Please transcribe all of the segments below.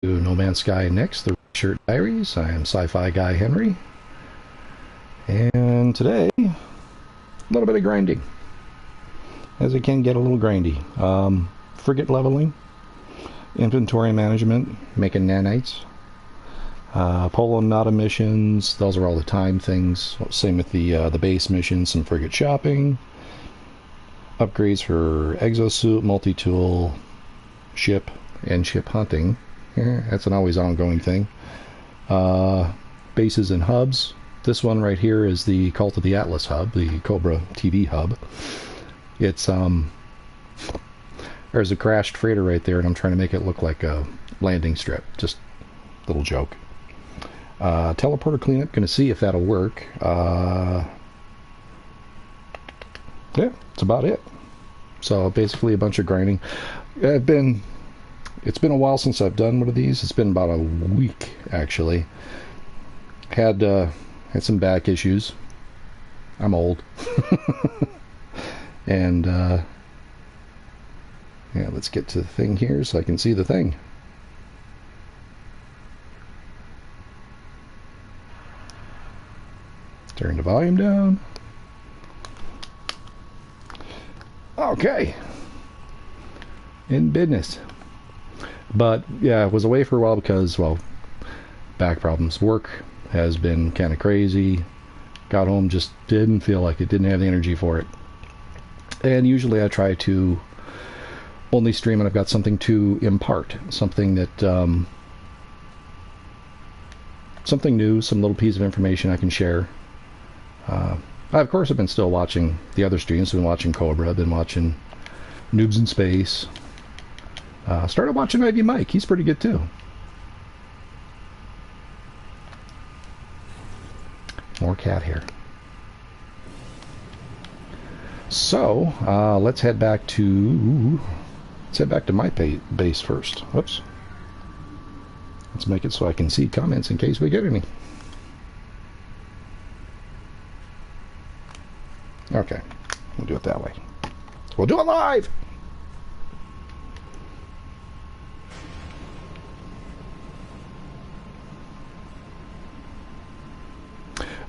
To No Man's Sky Next, the Shirt Diaries. I am Sci-Fi Guy Henry, and today a little bit of grinding, as it can get a little grindy. Frigate leveling, inventory management, making nanites, polo nada missions. Those are all the time things. Same with the base missions, some frigate shopping, upgrades for exosuit, multi-tool, ship, and ship hunting. Yeah, that's an always ongoing thing. Bases and hubs. This one right here is the Cult of the Atlas hub, the Cobra TV hub. It's there's a crashed freighter right there, and I'm trying to make it look like a landing strip. Just a little joke. Teleporter cleanup. Going to see if that'll work. Yeah, that's about it. So basically a bunch of grinding. It's been a while since I've done one of these. It's been about a week, actually. Had some back issues. I'm old. And, yeah, let's get to the thing here so I can see the thing. Turn the volume down. Okay. In business. But yeah, I was away for a while because, well, back problems. Work has been kind of crazy. Got home, just didn't feel like it, didn't have the energy for it. And usually I try to only stream when I've got something to impart, something that something new, some little piece of information I can share. I of course have been still watching the other streams. I've been watching Cobra, I've been watching Noobs in Space. Started watching Ivy Mike. He's pretty good too. More cat hair. So let's head back to my base first. Whoops. Let's make it so I can see comments in case we get any. Okay, we'll do it that way. We'll do it live.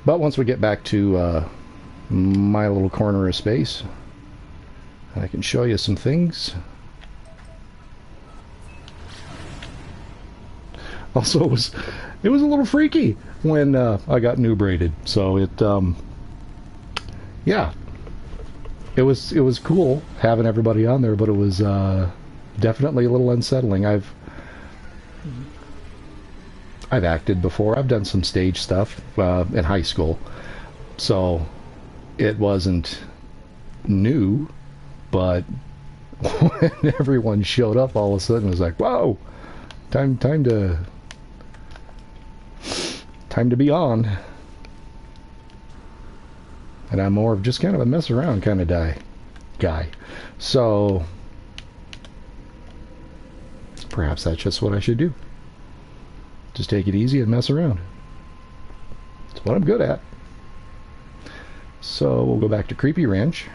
But once we get back to my little corner of space, I can show you some things. Also, it was a little freaky when I got noob rated. So it, yeah, it was cool having everybody on there, but it was definitely a little unsettling. I've acted before. I've done some stage stuff in high school, so it wasn't new. But when everyone showed up, all of a sudden it was like, "Whoa, time to be on." And I'm more of just kind of a mess around kind of guy. So perhaps that's just what I should do. Just take it easy and mess around. It's what I'm good at. So we'll go back to Creepy Ranch.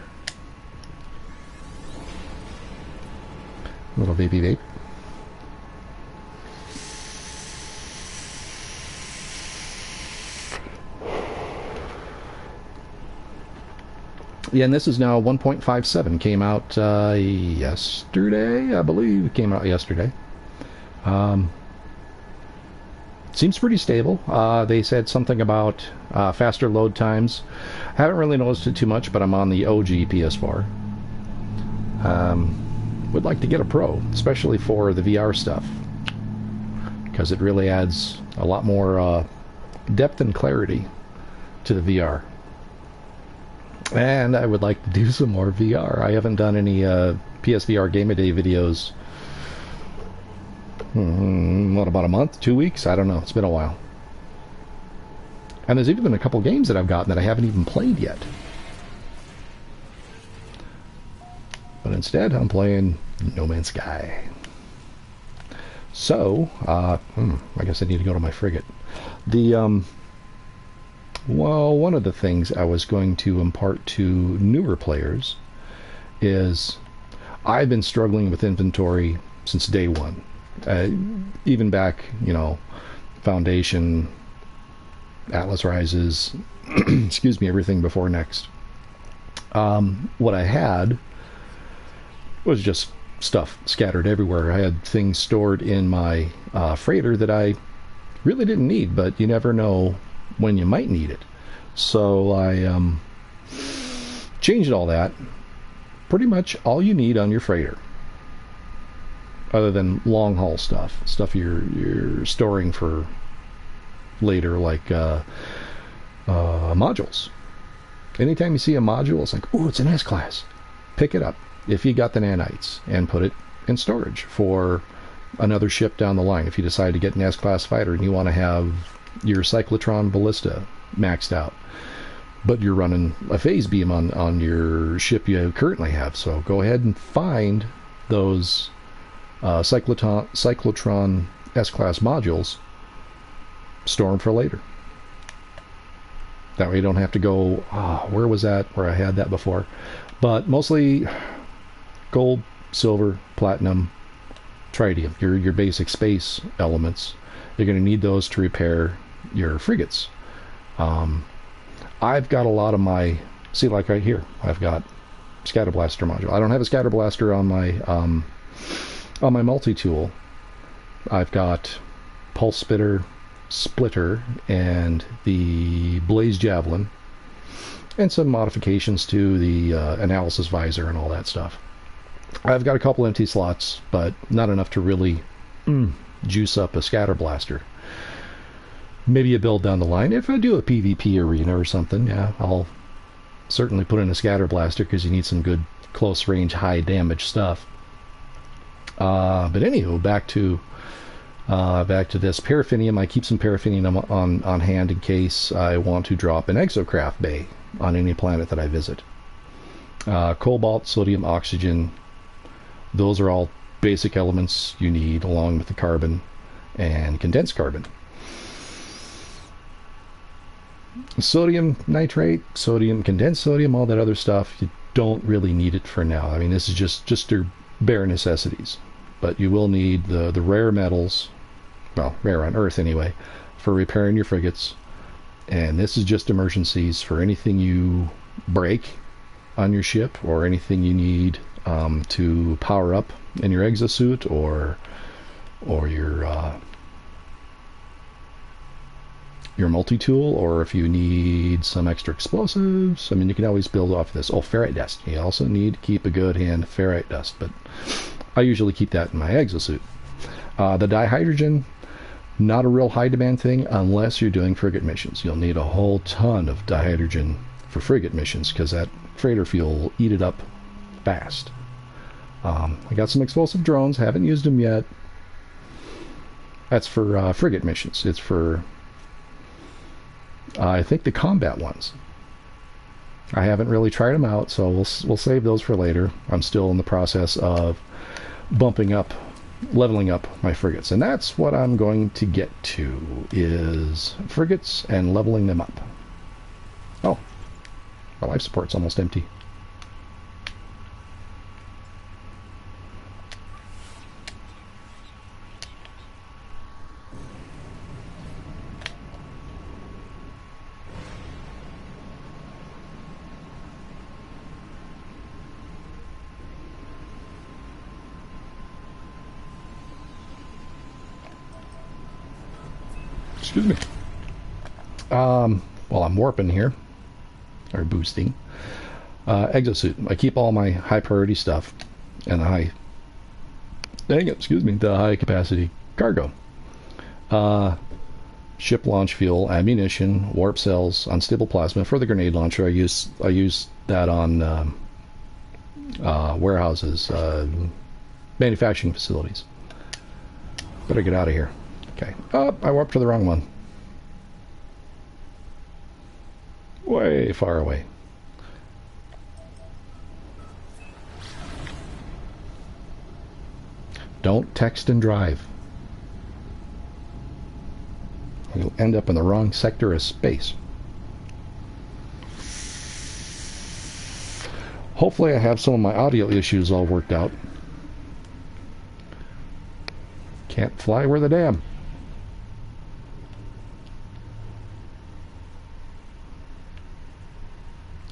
Little baby vape. Yeah, and this is now 1.57. Came out yesterday, I believe. It came out yesterday. Seems pretty stable. They said something about faster load times. Haven't really noticed it too much, but I'm on the OG PS4. Would like to get a Pro, especially for the VR stuff, because it really adds a lot more depth and clarity to the VR. And I would like to do some more VR. I haven't done any PSVR Game a Day videos. What, about a month? 2 weeks? I don't know. It's been a while. And there's even been a couple games that I've gotten that I haven't even played yet. But instead, I'm playing No Man's Sky. So, I guess I need to go to my frigate. Well, one of the things I was going to impart to newer players is I've been struggling with inventory since day one. Even back, you know, Foundation, Atlas Rises, excuse me, everything before Next. What I had was just stuff scattered everywhere. I had things stored in my freighter that I really didn't need, but you never know when you might need it. So I changed all that. Pretty much all you need on your freighter, other than long haul stuff you're storing for later, like modules. Anytime you see a module, it's like, ooh, it's an S-Class. Pick it up if you got the nanites and put it in storage for another ship down the line. If you decide to get an S-Class fighter and you want to have your cyclotron ballista maxed out, but you're running a phase beam on your ship you currently have, so go ahead and find those cyclotron S-Class modules, store them for later. That way you don't have to go, where was that, where I had that before. But mostly gold, silver, platinum, tritium, your basic space elements. You're going to need those to repair your frigates. I've got a lot of my, see, like right here, I've got scatter blaster module. I don't have a scatter blaster on my multi-tool. I've got pulse splitter and the blaze javelin, and some modifications to the analysis visor and all that stuff. I've got a couple empty slots, but not enough to really juice up a scatter blaster. Maybe a build down the line. If I do a PvP arena or something, yeah, I'll certainly put in a scatter blaster, because you need some good close range, high damage stuff. But anywho, back to this paraffinium. I keep some paraffinium on hand in case I want to drop an exocraft bay on any planet that I visit. Cobalt, sodium, oxygen, those are all basic elements you need, along with the carbon and condensed carbon. Sodium nitrate, sodium, condensed sodium, all that other stuff, you don't really need it for now. I mean, this is just your bare necessities. But you will need the rare metals, well, rare on Earth anyway, for repairing your frigates. And this is just emergencies for anything you break on your ship, or anything you need to power up in your exosuit, or your multi-tool, or if you need some extra explosives. I mean, you can always build off this. Oh, ferrite dust. You also need to keep a good hand of ferrite dust, but I usually keep that in my exosuit. The dihydrogen, not a real high demand thing unless you're doing frigate missions. You'll need a whole ton of dihydrogen for frigate missions, because that freighter fuel will eat it up fast. I got some explosive drones, haven't used them yet. That's for frigate missions. It's for, I think, the combat ones. I haven't really tried them out, so we'll save those for later. I'm still in the process of leveling up my frigates, and that's what I'm going to get to, is frigates and leveling them up. Oh, my life support's almost empty. Excuse me. While I'm warping here, or boosting, exosuit. I keep all my high priority stuff and the high capacity cargo. Ship launch fuel, ammunition, warp cells, unstable plasma for the grenade launcher. I use that on warehouses, manufacturing facilities. Better get out of here. Okay. Oh, I warped to the wrong one. Way far away. Don't text and drive. You'll end up in the wrong sector of space. Hopefully I have some of my audio issues all worked out. Can't fly over the dam.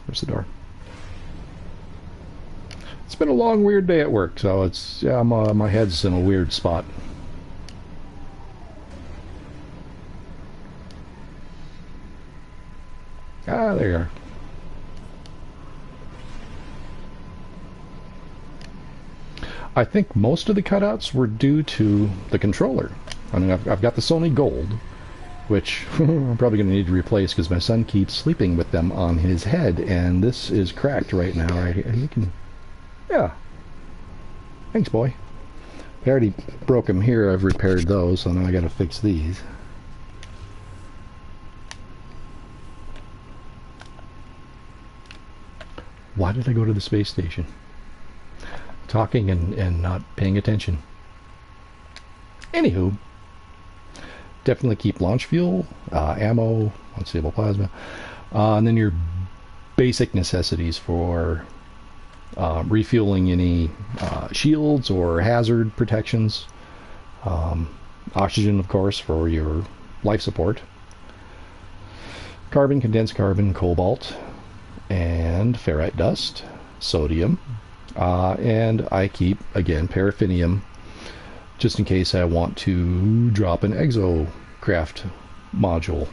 Where's the door? It's been a long, weird day at work, so it's, yeah, my head's in a weird spot. Ah, there you are. I think most of the cutouts were due to the controller. I mean, I've got the Sony Gold, which I'm probably going to need to replace because my son keeps sleeping with them on his head, and this is cracked right now. Right here. He can, yeah. Thanks, boy. I already broke them here. I've repaired those, so now I got to fix these. Why did I go to the space station? Talking and not paying attention. Anywho, definitely keep launch fuel, ammo, unstable plasma, and then your basic necessities for refueling any shields or hazard protections. Oxygen, of course, for your life support. Carbon, condensed carbon, cobalt, and ferrite dust, sodium. And I keep, again, paraffinium, just in case I want to drop an exocraft module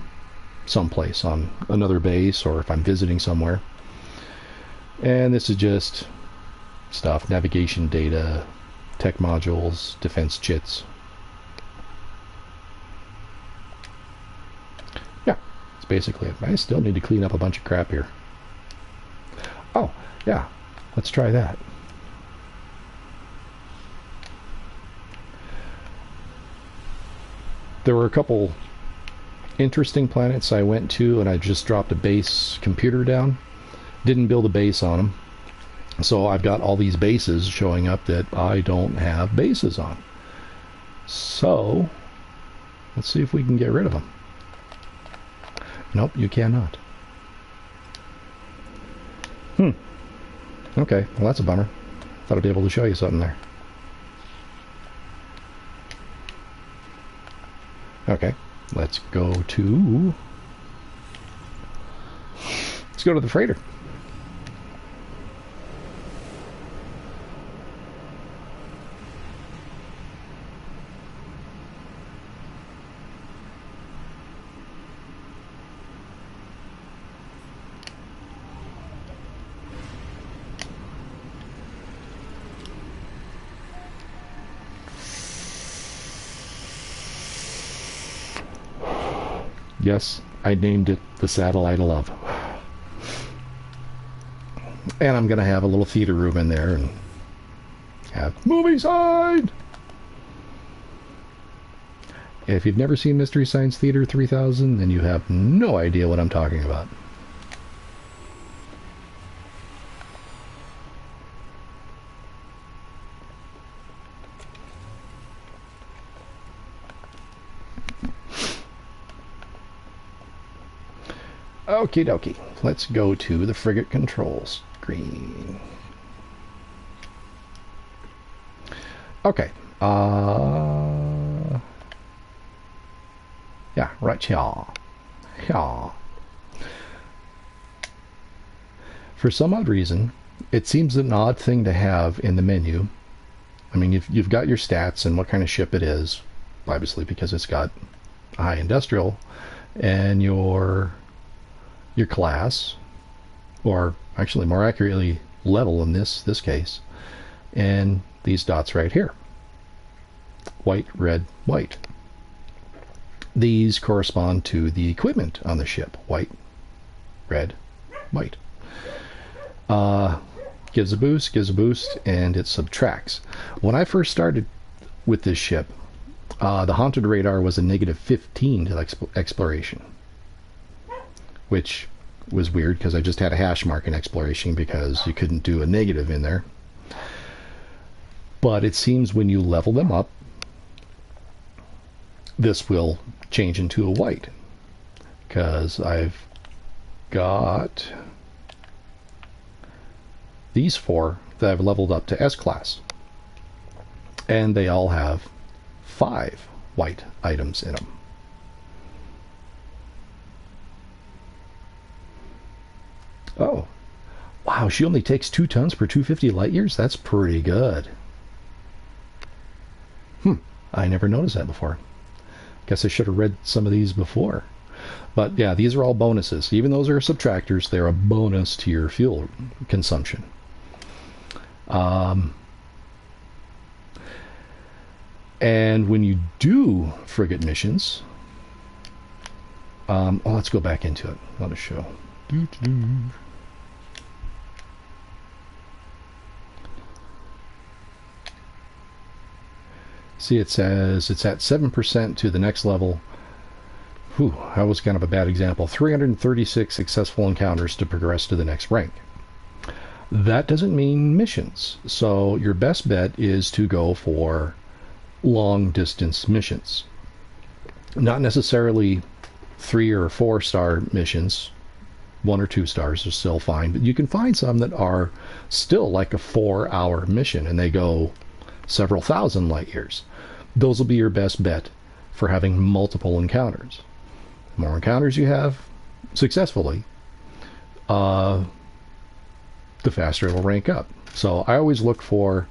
someplace on another base, or if I'm visiting somewhere. And this is just stuff, navigation data, tech modules, defense chits. Yeah, that's basically it. I still need to clean up a bunch of crap here. Oh, yeah, let's try that. There were a couple interesting planets I went to, and I just dropped a base computer down. Didn't build a base on them. So I've got all these bases showing up that I don't have bases on. So let's see if we can get rid of them. Nope, you cannot. Okay, well that's a bummer. Thought I'd be able to show you something there. Okay, let's go to the freighter. Yes, I named it the Satellite of Love. And I'm going to have a little theater room in there and have movie side. If you've never seen Mystery Science Theater 3000, then you have no idea what I'm talking about. Okie dokie. Let's go to the frigate control screen. Okay. Yeah, right here. Here. For some odd reason, it seems an odd thing to have in the menu. I mean, you've got your stats and what kind of ship it is, obviously because it's got a high industrial, and your class, or actually more accurately level in this case, and these dots right here, white, red, white. These correspond to the equipment on the ship, white, red, white. Gives a boost, and it subtracts. When I first started with this ship, the haunted radar was a -15 to exploration, which was weird because I just had a hash mark in exploration because you couldn't do a negative in there. But it seems when you level them up, this will change into a white, because I've got these 4 that I've leveled up to S class, and they all have 5 white items in them. Oh, wow, she only takes 2 tons per 250 light years? That's pretty good. I never noticed that before. Guess I should have read some of these before. But yeah, these are all bonuses. Even those are subtractors, they're a bonus to your fuel consumption. And when you do frigate missions, let's go back into it. I want to show. See, it says it's at 7% to the next level. Whew, that was kind of a bad example. 336 successful encounters to progress to the next rank. That doesn't mean missions. So your best bet is to go for long distance missions. Not necessarily 3 or 4 star missions. 1 or 2 stars are still fine, but you can find some that are still like a 4-hour mission and they go several thousand light years. Those will be your best bet for having multiple encounters. The more encounters you have successfully, the faster it'll rank up. So I always look for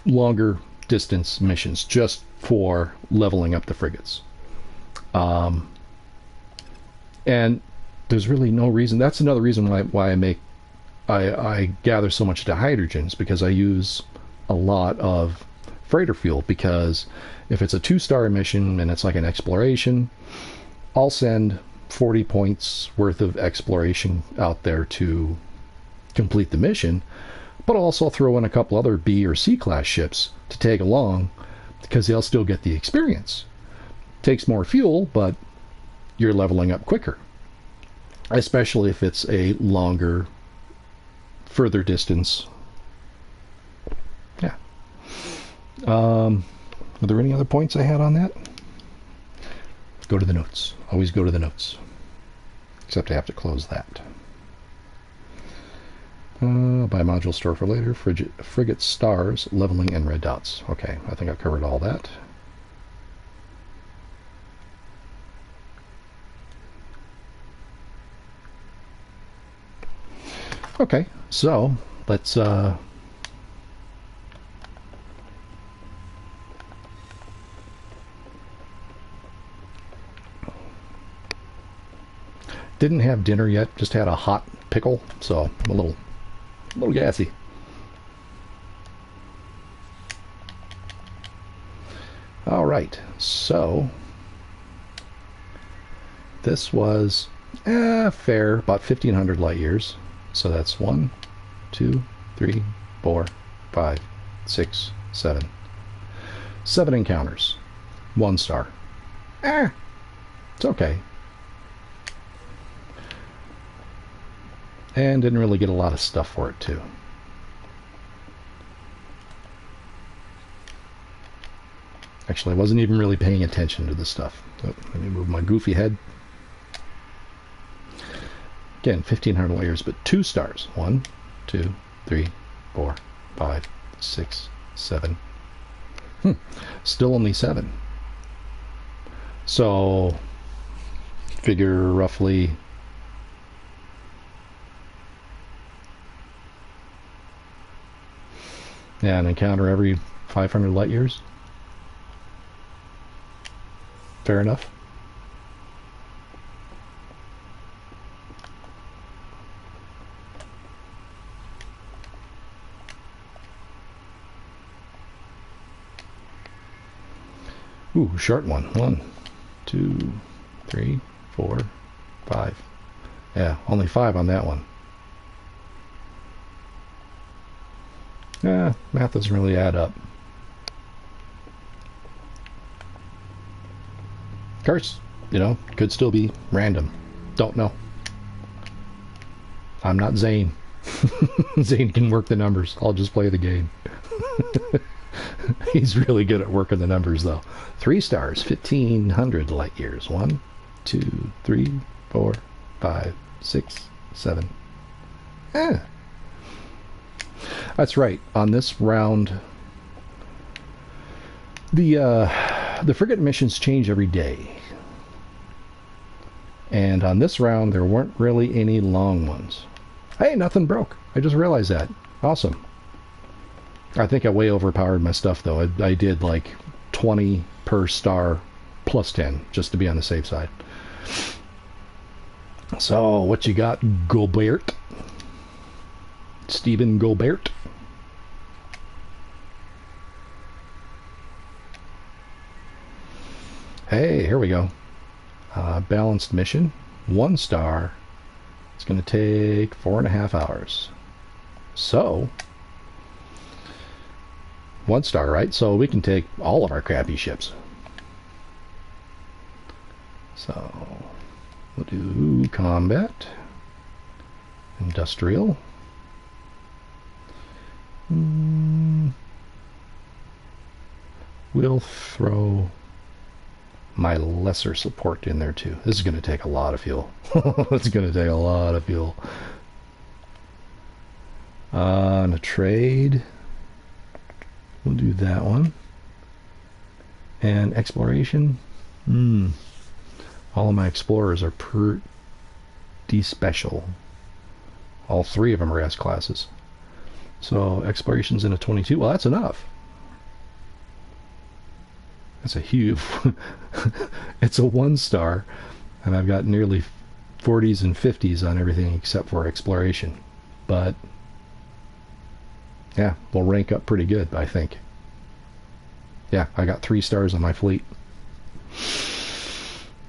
longer distance missions just for leveling up the frigates. And there's really no reason. That's another reason why I gather so much dihydrogens, because I use a lot of freighter fuel. Because if it's a 2-star mission and it's like an exploration, I'll send 40 points worth of exploration out there to complete the mission, but I'll also throw in a couple other B or C class ships to tag along, because they'll still get the experience. Takes more fuel, but you're leveling up quicker, especially if it's a longer, further distance. Yeah. Are there any other points I had on that? Go to the notes. Always go to the notes. Except I have to close that. Buy module store for later. Frigate stars, leveling, and red dots. Okay, I think I covered all that. Okay, so let's didn't have dinner yet, just had a hot pickle, so I'm a little gassy. All right, so this was fair, about 1,500 light years. So that's 1, 2, 3, 4, 5, 6, 7. 7 encounters. 1 star. It's okay. And didn't really get a lot of stuff for it too. Actually, I wasn't even really paying attention to the stuff. Oh, let me move my goofy head. Again, 1,500 layers, but 2 stars. 1, 2, 3, 4, 5, 6, 7. Still only 7. So, figure roughly an encounter every 500 light years. Fair enough. Ooh, short one. 1, 2, 3, 4, 5. Yeah, only 5 on that one. Math doesn't really add up. Of course, could still be random. Don't know. I'm not Zane. Zane can work the numbers. I'll just play the game. He's really good at working the numbers, though. 3 stars, 1,500 light years. 1, 2, 3, 4, 5, 6, 7. That's right. On this round, The frigate missions change every day. And on this round, there weren't really any long ones. Hey, nothing broke. I just realized that. Awesome. I think I way overpowered my stuff, though. I did like 20 per star plus 10, just to be on the safe side. So, what you got, Gobert? Stephen Gobert? Hey, here we go. Balanced mission, 1 star. It's going to take 4.5 hours. So, 1 star, right? So we can take all of our crappy ships. So, we'll do combat, industrial. We'll throw my lesser support in there too. This is going to take a lot of fuel. It's going to take a lot of fuel. On a trade, we'll do that one. And exploration. All of my explorers are pretty special. All 3 of them are S classes. So exploration's in a 22. Well, that's enough. That's a huge... It's a 1 star, and I've got nearly 40s and 50s on everything except for exploration. But, yeah, we'll rank up pretty good, I think. Yeah, I got 3 stars on my fleet.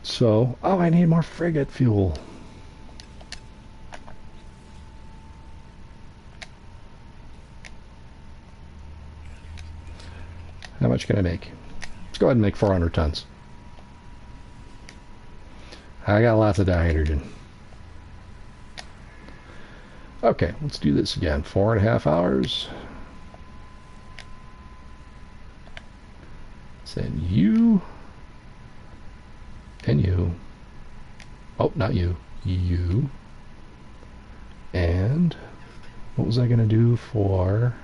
So, oh, I need more frigate fuel. How much can I make? Let's go ahead and make 400 tons. I got lots of dihydrogen. Okay, let's do this again. 4.5 hours. Send you. And you. Oh, not you. You. And what was I going to do for...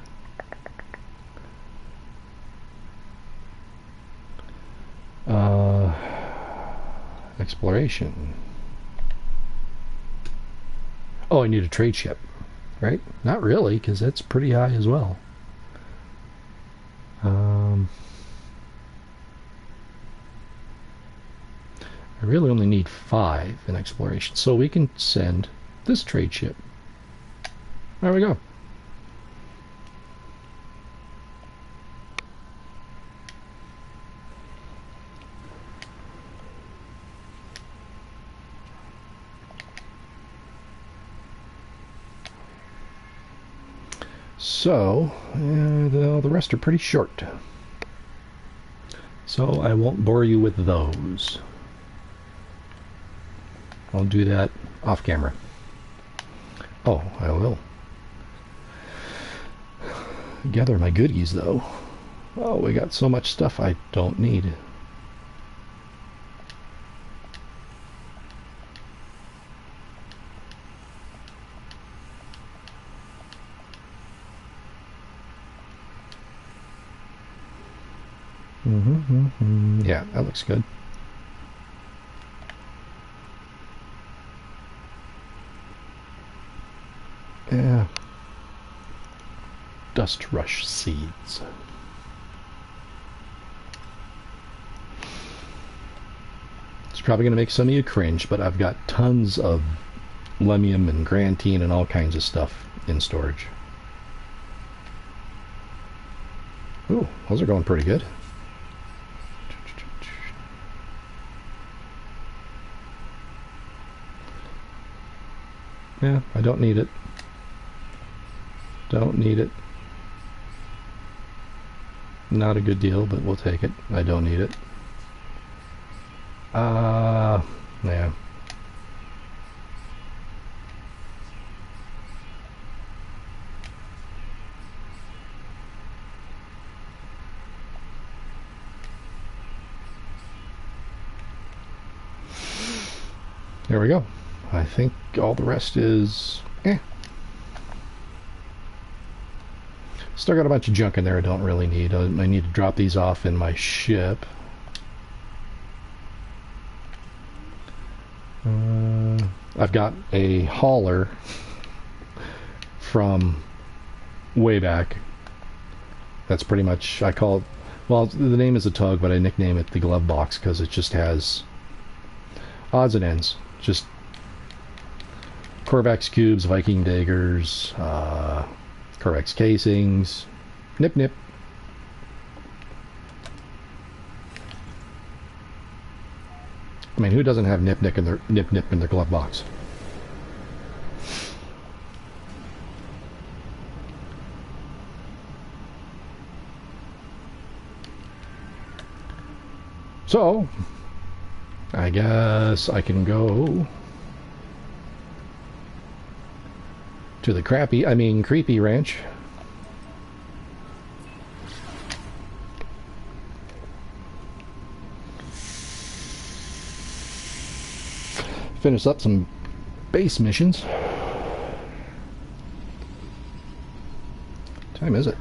exploration. Oh, I need a trade ship, right? Not really, because that's pretty high as well. I really only need 5 in exploration, so we can send this trade ship. There we go. So, the rest are pretty short. So I won't bore you with those. I'll do that off camera. Oh, I will. Gather my goodies, though. Oh, we got so much stuff I don't need. Yeah, that looks good. Yeah. Dust rush seeds. It's probably going to make some of you cringe, but I've got tons of lemium and grantine and all kinds of stuff in storage. Ooh, those are going pretty good. Yeah, I don't need it. Don't need it. Not a good deal, but we'll take it. I don't need it. Yeah. There we go. I think all the rest is Still got a bunch of junk in there I don't really need. I need to drop these off in my ship. I've got a hauler from way back. That's pretty much, I call it, well, the name is a tug, but I nickname it the glove box because it just has odds and ends. Just Korvax cubes, Vy'Keen daggers, Korvax casings, nip. I mean, who doesn't have nip in their glove box? So, I guess I can go to the creepy ranch. Finish up some base missions. What time is it?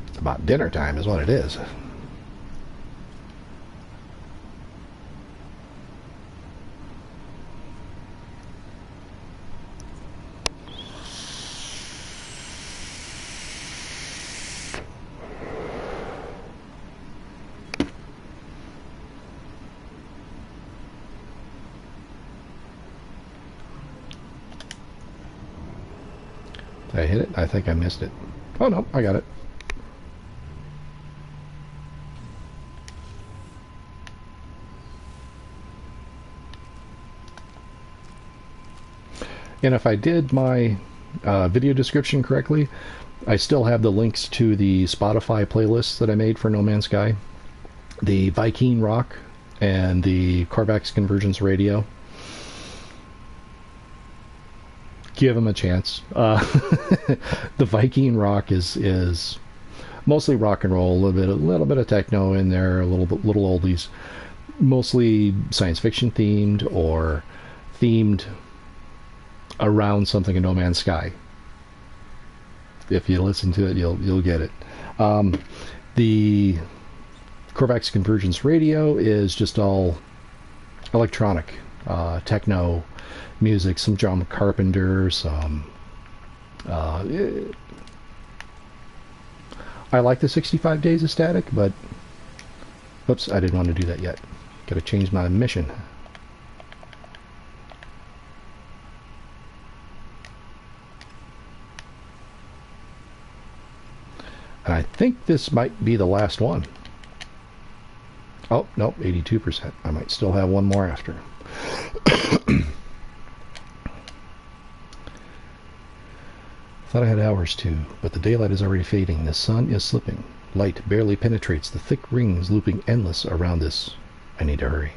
It's about dinner time is what it is. Did I hit it? I think I missed it. Oh no, I got it. And if I did my video description correctly, I still have the links to the Spotify playlists that I made for No Man's Sky, the Vy'Keen Rock, and the Korvax Convergence radio. Give them a chance. The Vy'Keen Rock is mostly rock and roll, a little bit of techno in there, a little oldies, mostly science fiction themed or themed around something in No Man's Sky. If you listen to it, you'll get it. The Korvax Convergence radio is just all electronic, techno music, some John Carpenter, some I like the 65 Days of Static, but oops, I didn't want to do that yet. Gotta change my mission. And I think this might be the last one. Oh, nope, 82%. I might still have one more after. Thought I had hours too, but the daylight is already fading. The sun is slipping. Light barely penetrates the thick rings looping endless around us. I need to hurry.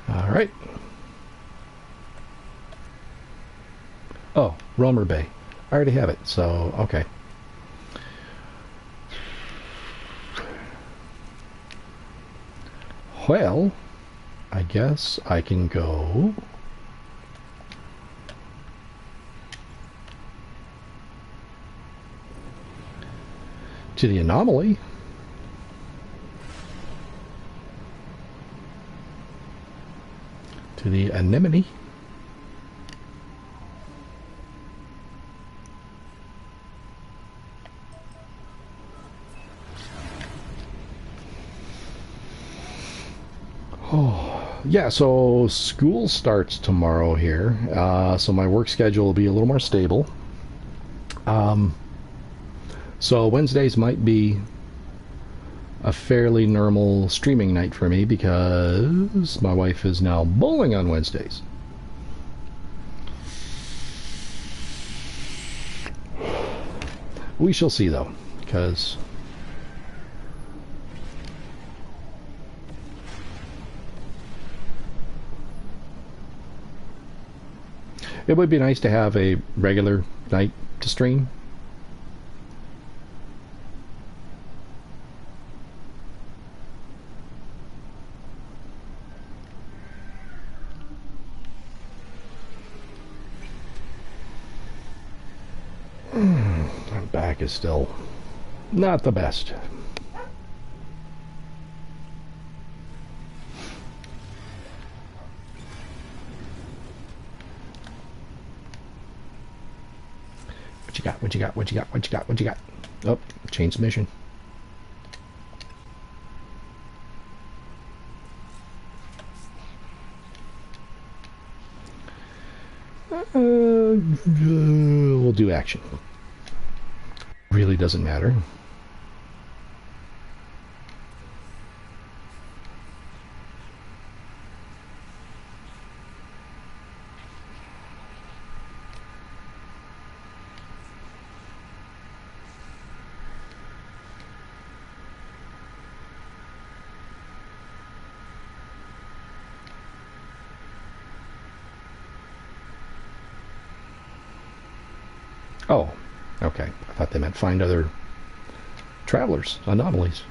All right. Oh, Romer Bay. I already have it, so okay. Well, I guess I can go to the anomaly. To the anemone. Oh, yeah, so school starts tomorrow here, so my work schedule will be a little more stable. So Wednesdays might be a fairly normal streaming night for me because my wife is now bowling on Wednesdays. We shall see though, because it would be nice to have a regular night to stream. My back is still not the best. What you got? What you got? What you got? What you got? What you got? Oh, change mission. We'll do action. Really doesn't matter. Oh, okay. I thought they meant find other travelers, anomalies.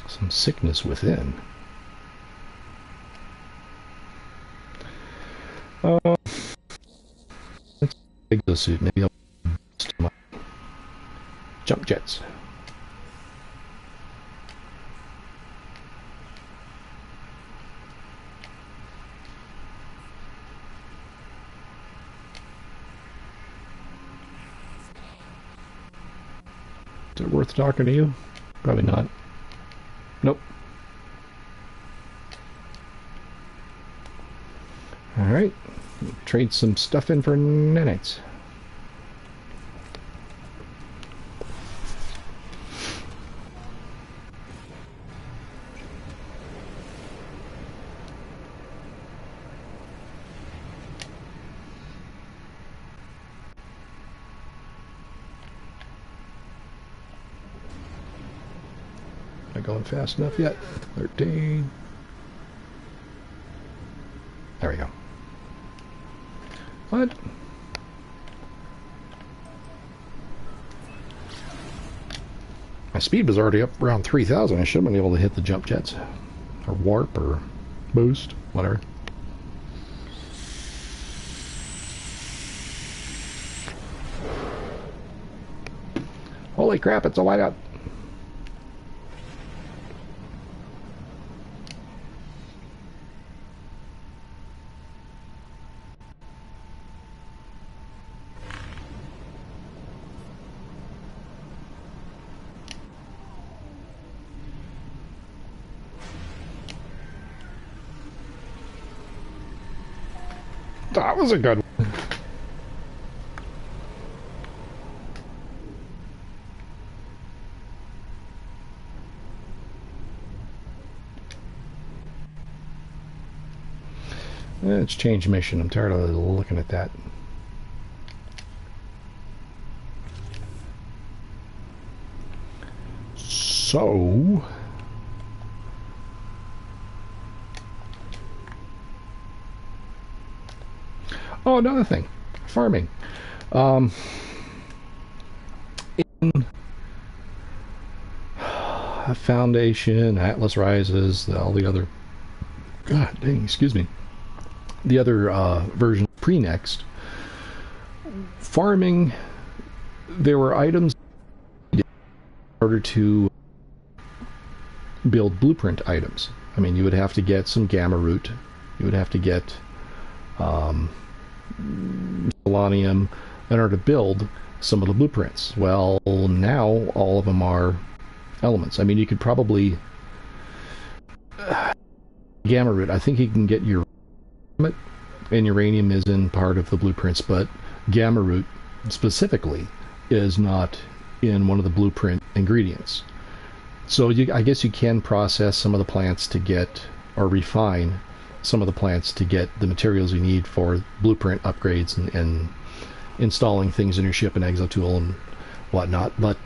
Some sickness within. Exosuit, maybe I'll boost my jump jets. Is it worth talking to you? Probably not. Nope. Alright. Trade some stuff in for nanites. Not going fast enough yet. 13. There we go. What? My speed was already up around 3,000. I should have been able to hit the jump jets. Or warp or boost, whatever. Holy crap, it's a whiteout. That was a good one. Let's change mission. I'm tired of looking at that. So... Oh, another thing. Farming. In Foundation, Atlas Rises, all the other... God dang, excuse me. The other version pre-NEXT. Farming, there were items in order to build blueprint items. I mean, you would have to get some gamma root. You would have to get... Selenium in order to build some of the blueprints. Well, now all of them are elements. I mean, you could probably gamma root. I think you can get your and uranium is in part of the blueprints, but gamma root specifically is not in one of the blueprint ingredients. So I guess you can process some of the plants to get, or refine some of the plants to get the materials you need for blueprint upgrades and installing things in your ship and exotool and whatnot. But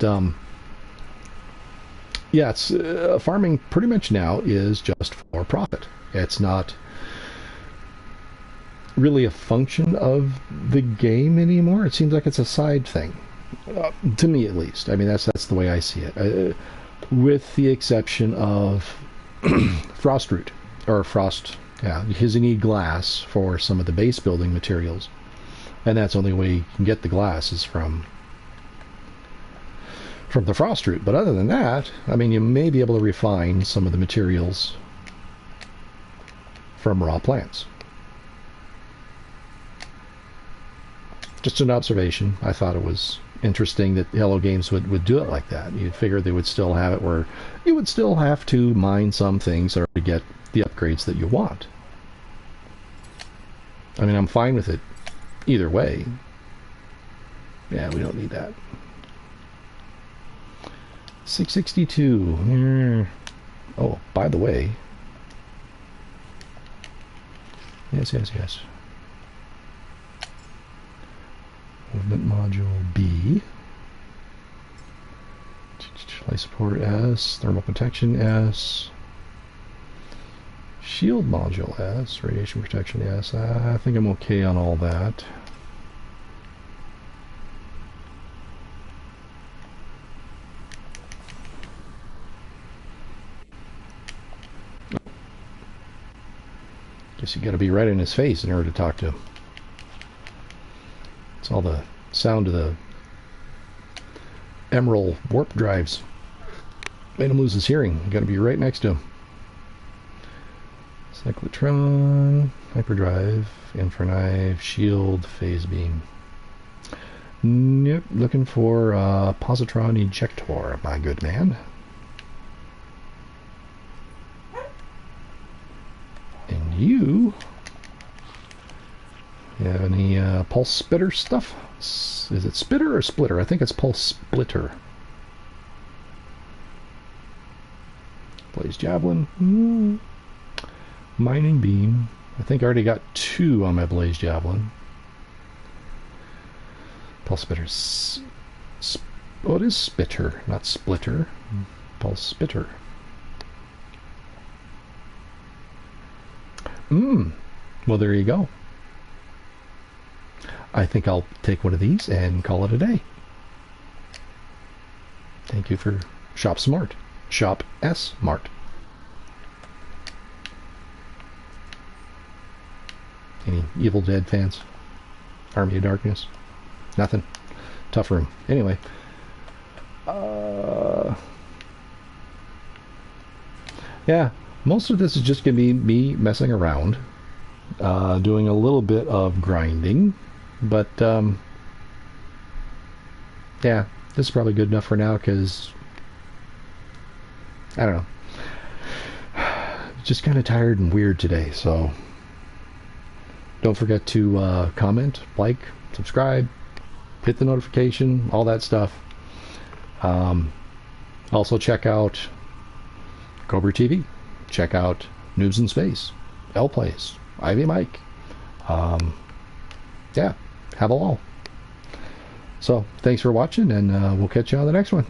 yeah, it's farming pretty much now is just for profit. It's not really a function of the game anymore. It seems like it's a side thing, to me at least. I mean, that's the way I see it, with the exception of Frostroot or Frost. Yeah, because you need glass for some of the base building materials, and that's the only way you can get the glass is from the Frostroot. But other than that, I mean, you may be able to refine some of the materials from raw plants. Just an observation. I thought it was interesting that Hello Games would do it like that. You'd figure they would still have it where you would still have to mine some things or to get the upgrades that you want. I mean, I'm fine with it either way. Yeah, we don't need that. 662. Oh, by the way. Yes. Movement module B. Life support S. Thermal protection S. Shield module S. Radiation protection S. I think I'm okay on all that. Guess you gotta be right in his face in order to talk to him. It's all the sound of the emerald warp drives. Made him lose his hearing. You gotta be right next to him. Cyclotron, hyperdrive, infraknife, shield, phase beam. Yep, looking for positron ejector, my good man. And you have any pulse splitter stuff? Is it spitter or splitter? I think it's pulse splitter. Blaze javelin. Mining beam. I think I already got 2 on my blaze javelin. Pulse splitter. Oh, it is spitter, not splitter. Pulse spitter. Well, there you go. I think I'll take one of these and call it a day. Thank you for Shop Smart. Shop S-Mart. Any Evil Dead fans? Army of Darkness? Nothing. Tough room. Anyway. Yeah. Most of this is just going to be me messing around. Doing a little bit of grinding. But, yeah. This is probably good enough for now because... I don't know. Just kind of tired and weird today, so... Don't forget to comment, like, subscribe, hit the notification, all that stuff. Also check out Cobra TV. Check out Noobs in Space, L Plays, Ivy Mike. Yeah, have a all. So, thanks for watching, and we'll catch you on the next one.